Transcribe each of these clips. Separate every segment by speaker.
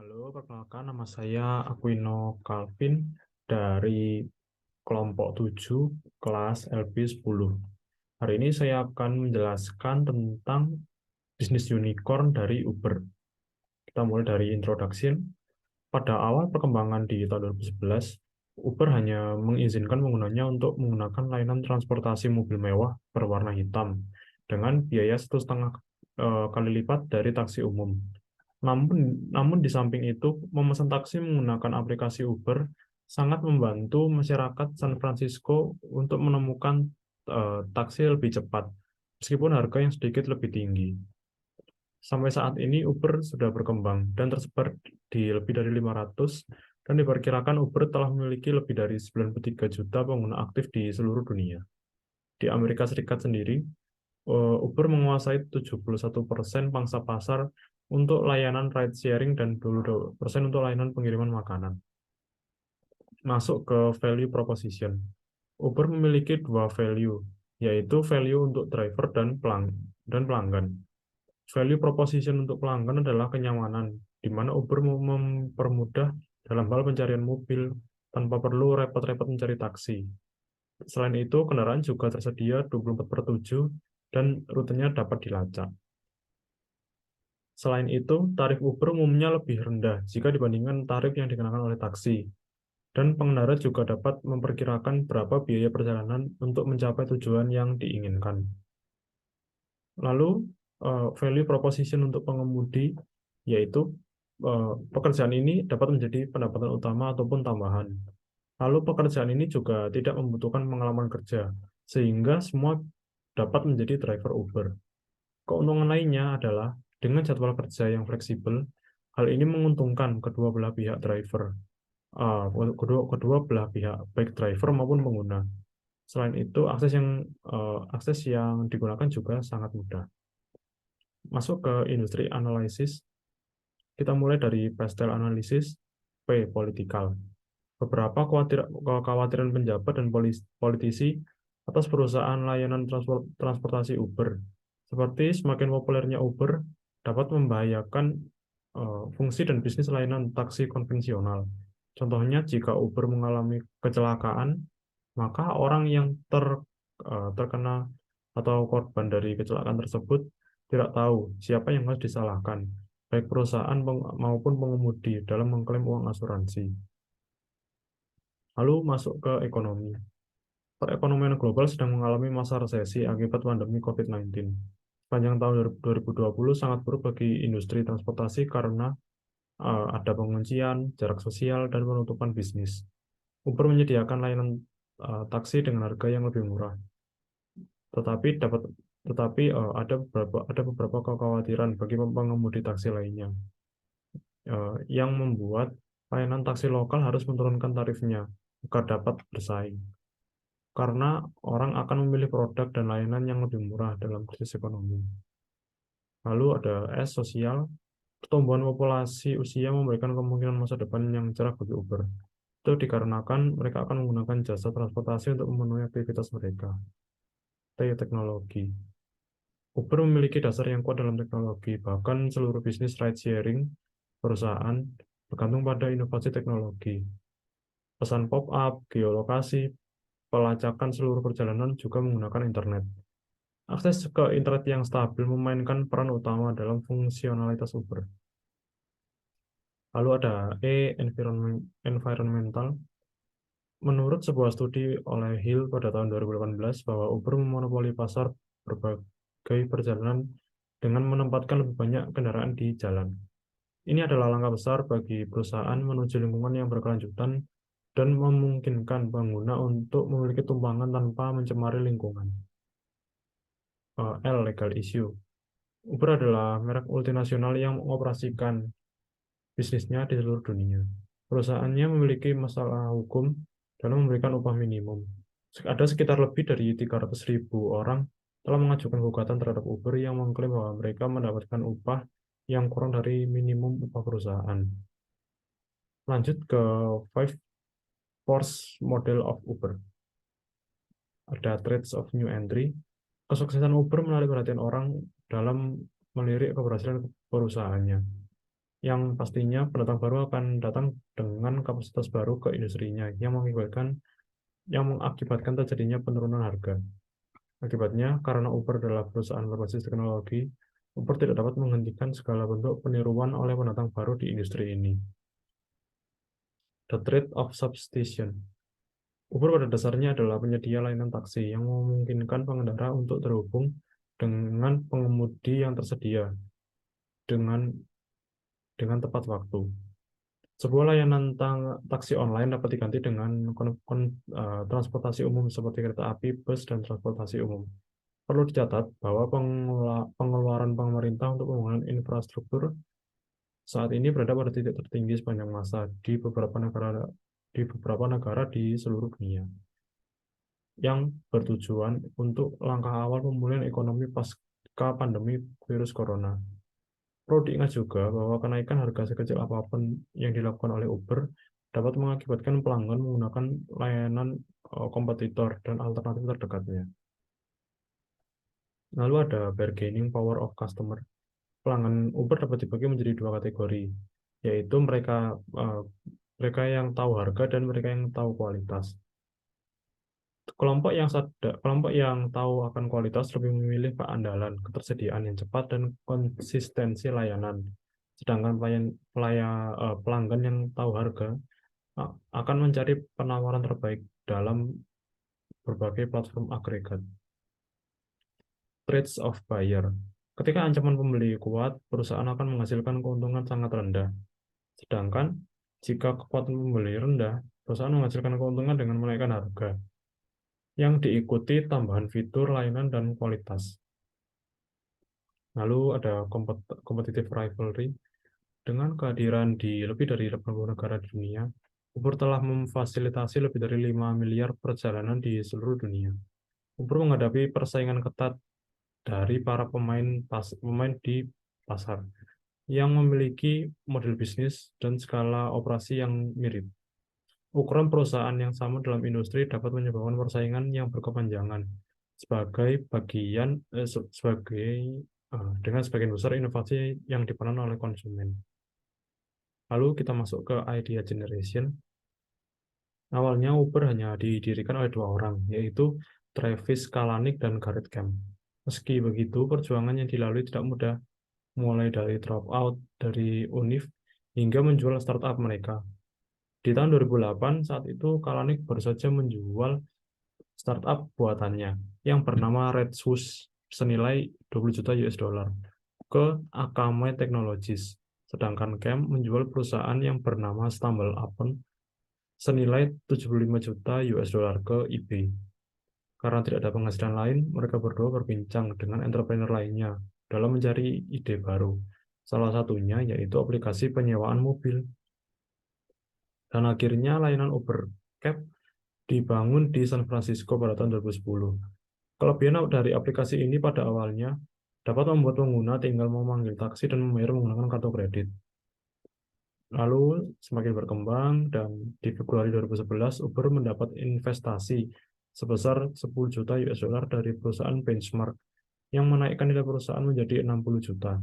Speaker 1: Halo, perkenalkan nama saya Aquino Calvin dari kelompok 7 kelas LP10. Hari ini saya akan menjelaskan tentang bisnis unicorn dari Uber. Kita mulai dari introduction. Pada awal perkembangan di tahun 2011, Uber hanya mengizinkan penggunanya untuk menggunakan layanan transportasi mobil mewah berwarna hitam dengan biaya 1,5 kali lipat dari taksi umum. Namun di samping itu, memesan taksi menggunakan aplikasi Uber sangat membantu masyarakat San Francisco untuk menemukan taksi lebih cepat, meskipun harga yang sedikit lebih tinggi. Sampai saat ini Uber sudah berkembang dan tersebar di lebih dari 500, dan diperkirakan Uber telah memiliki lebih dari 93 juta pengguna aktif di seluruh dunia. Di Amerika Serikat sendiri, Uber menguasai 71% pangsa pasar untuk layanan ride sharing dan 22% untuk layanan pengiriman makanan. Masuk ke value proposition. Uber memiliki dua value, yaitu value untuk driver dan pelanggan. Value proposition untuk pelanggan adalah kenyamanan, di mana Uber mempermudah dalam hal pencarian mobil tanpa perlu repot-repot mencari taksi. Selain itu, kendaraan juga tersedia 24/7 dan rutenya dapat dilacak. Selain itu, tarif Uber umumnya lebih rendah jika dibandingkan tarif yang dikenakan oleh taksi, dan pengendara juga dapat memperkirakan berapa biaya perjalanan untuk mencapai tujuan yang diinginkan. Lalu, value proposition untuk pengemudi, yaitu pekerjaan ini dapat menjadi pendapatan utama ataupun tambahan. Lalu, pekerjaan ini juga tidak membutuhkan pengalaman kerja, sehingga semua dapat menjadi driver Uber. Keuntungan lainnya adalah dengan jadwal kerja yang fleksibel, hal ini menguntungkan kedua belah pihak driver, kedua belah pihak, baik driver maupun pengguna. Selain itu, akses yang digunakan juga sangat mudah. Masuk ke industri analisis, kita mulai dari pastel analisis, P, political. Beberapa kekhawatiran penjabat dan politisi atas perusahaan layanan transportasi Uber, seperti semakin populernya Uber dapat membahayakan fungsi dan bisnis layanan taksi konvensional. Contohnya, jika Uber mengalami kecelakaan, maka orang yang terkena atau korban dari kecelakaan tersebut tidak tahu siapa yang harus disalahkan, baik perusahaan maupun pengemudi dalam mengklaim uang asuransi. Lalu masuk ke ekonomi. Perekonomian global sedang mengalami masa resesi akibat pandemi COVID-19. Sepanjang tahun 2020 sangat buruk bagi industri transportasi karena ada penguncian, jarak sosial, dan penutupan bisnis. Uber menyediakan layanan taksi dengan harga yang lebih murah, tetapi dapat tetapi ada beberapa kekhawatiran bagi pengemudi taksi lainnya, yang membuat layanan taksi lokal harus menurunkan tarifnya agar dapat bersaing. Karena orang akan memilih produk dan layanan yang lebih murah dalam krisis ekonomi. Lalu ada S, sosial. Pertumbuhan populasi usia memberikan kemungkinan masa depan yang cerah bagi Uber. Itu dikarenakan mereka akan menggunakan jasa transportasi untuk memenuhi aktivitas mereka. T, teknologi. Uber memiliki dasar yang kuat dalam teknologi, bahkan seluruh bisnis ride-sharing perusahaan bergantung pada inovasi teknologi. Pesan pop-up, geolokasi, pelacakan seluruh perjalanan juga menggunakan internet. Akses ke internet yang stabil memainkan peran utama dalam fungsionalitas Uber. Lalu ada environmental. Menurut sebuah studi oleh Hill pada tahun 2018 bahwa Uber memonopoli pasar berbagai perjalanan dengan menempatkan lebih banyak kendaraan di jalan. Ini adalah langkah besar bagi perusahaan menuju lingkungan yang berkelanjutan dan memungkinkan pengguna untuk memiliki tumpangan tanpa mencemari lingkungan. L, legal issue. Uber adalah merek multinasional yang mengoperasikan bisnisnya di seluruh dunia. Perusahaannya memiliki masalah hukum dan memberikan upah minimum. Ada sekitar lebih dari 300.000 orang telah mengajukan gugatan terhadap Uber yang mengklaim bahwa mereka mendapatkan upah yang kurang dari minimum upah perusahaan. Lanjut ke Five Force Model of Uber. Ada Traits of New Entry. Kesuksesan Uber menarik perhatian orang dalam melirik keberhasilan perusahaannya. yang pastinya pendatang baru akan datang dengan kapasitas baru ke industrinya yang mengakibatkan terjadinya penurunan harga. Akibatnya, karena Uber adalah perusahaan berbasis teknologi, Uber tidak dapat menghentikan segala bentuk peniruan oleh pendatang baru di industri ini. The Trade of Substitution. Uber pada dasarnya adalah penyedia layanan taksi yang memungkinkan pengendara untuk terhubung dengan pengemudi yang tersedia dengan dengan tepat waktu. Sebuah layanan taksi online dapat diganti dengan transportasi umum seperti kereta api, bus, dan transportasi umum. Perlu dicatat bahwa pengeluaran pemerintah untuk pembangunan infrastruktur saat ini berada pada titik tertinggi sepanjang masa di beberapa negara di seluruh dunia, yang bertujuan untuk langkah awal pemulihan ekonomi pasca pandemi virus corona. Perlu diingat juga bahwa kenaikan harga sekecil apapun yang dilakukan oleh Uber dapat mengakibatkan pelanggan menggunakan layanan kompetitor dan alternatif terdekatnya. Lalu ada bargaining power of customer. Pelanggan Uber dapat dibagi menjadi dua kategori, yaitu mereka yang tahu harga dan mereka yang tahu kualitas. Kelompok yang tahu akan kualitas lebih memilih keandalan, ketersediaan yang cepat, dan konsistensi layanan. Sedangkan pelanggan yang tahu harga akan mencari penawaran terbaik dalam berbagai platform agregat. Trades of buyer. Ketika ancaman pembeli kuat, perusahaan akan menghasilkan keuntungan sangat rendah. Sedangkan jika kekuatan pembeli rendah, perusahaan menghasilkan keuntungan dengan menaikkan harga, yang diikuti tambahan fitur, layanan, dan kualitas. Lalu ada competitive rivalry. Dengan kehadiran di lebih dari 80 negara di dunia, Uber telah memfasilitasi lebih dari 5 miliar perjalanan di seluruh dunia. Uber menghadapi persaingan ketat dari para pemain di pasar yang memiliki model bisnis dan skala operasi yang mirip. Ukuran perusahaan yang sama dalam industri dapat menyebabkan persaingan yang berkepanjangan sebagai bagian dengan sebagian besar inovasi yang diperan oleh konsumen. Lalu kita masuk ke idea generation. Awalnya Uber hanya didirikan oleh dua orang, yaitu Travis Kalanick dan Garrett Camp. Meski begitu, perjuangan yang dilalui tidak mudah, mulai dari drop out dari Univ hingga menjual startup mereka. Di tahun 2008, saat itu Kalanick baru saja menjual startup buatannya yang bernama Red Swoosh senilai 20 juta US dollar ke Akamai Technologies. Sedangkan Camp menjual perusahaan yang bernama Stumble Upon senilai 75 juta US dollar ke eBay. Karena tidak ada penghasilan lain, mereka berdua berbincang dengan entrepreneur lainnya dalam mencari ide baru. Salah satunya yaitu aplikasi penyewaan mobil. Dan akhirnya layanan Uber Cab dibangun di San Francisco pada tahun 2010. Kelebihan dari aplikasi ini pada awalnya dapat membuat pengguna tinggal memanggil taksi dan membayar menggunakan kartu kredit. Lalu semakin berkembang dan di Februari 2011 Uber mendapat investasi sebesar 10 juta US dollar dari perusahaan Benchmark yang menaikkan nilai perusahaan menjadi 60 juta.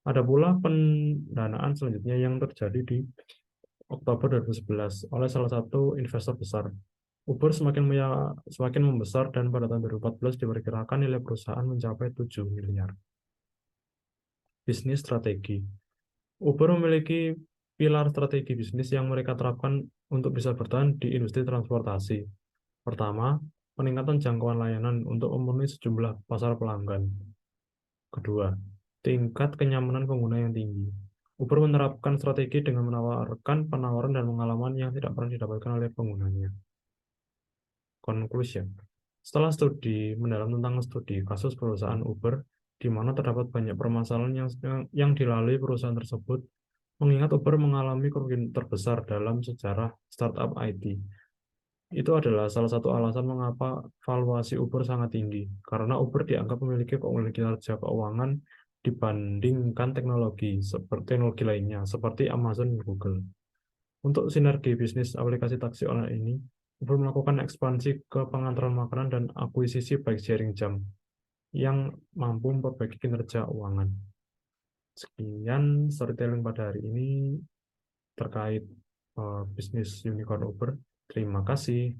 Speaker 1: Ada pula pendanaan selanjutnya yang terjadi di Oktober 2011 oleh salah satu investor besar. Uber semakin membesar dan pada tahun 2014 diperkirakan nilai perusahaan mencapai 7 miliar. Bisnis strategi. Uber memiliki pilar strategi bisnis yang mereka terapkan untuk bisa bertahan di industri transportasi. Pertama, peningkatan jangkauan layanan untuk memenuhi sejumlah pasar pelanggan. Kedua, tingkat kenyamanan pengguna yang tinggi. Uber menerapkan strategi dengan menawarkan penawaran dan pengalaman yang tidak pernah didapatkan oleh penggunanya. Conclusion. Setelah mendalam tentang studi kasus perusahaan Uber, di mana terdapat banyak permasalahan yang dilalui perusahaan tersebut, mengingat Uber mengalami kerugian terbesar dalam sejarah startup IT. Itu adalah salah satu alasan mengapa valuasi Uber sangat tinggi, karena Uber dianggap memiliki keunggulan kinerja keuangan dibandingkan teknologi lainnya, seperti Amazon dan Google. Untuk sinergi bisnis aplikasi taksi online ini, Uber melakukan ekspansi ke pengantaran makanan dan akuisisi bike sharing jam yang mampu memperbaiki kinerja keuangan. Sekian storytelling pada hari ini terkait bisnis Unicorn Uber. Terima kasih.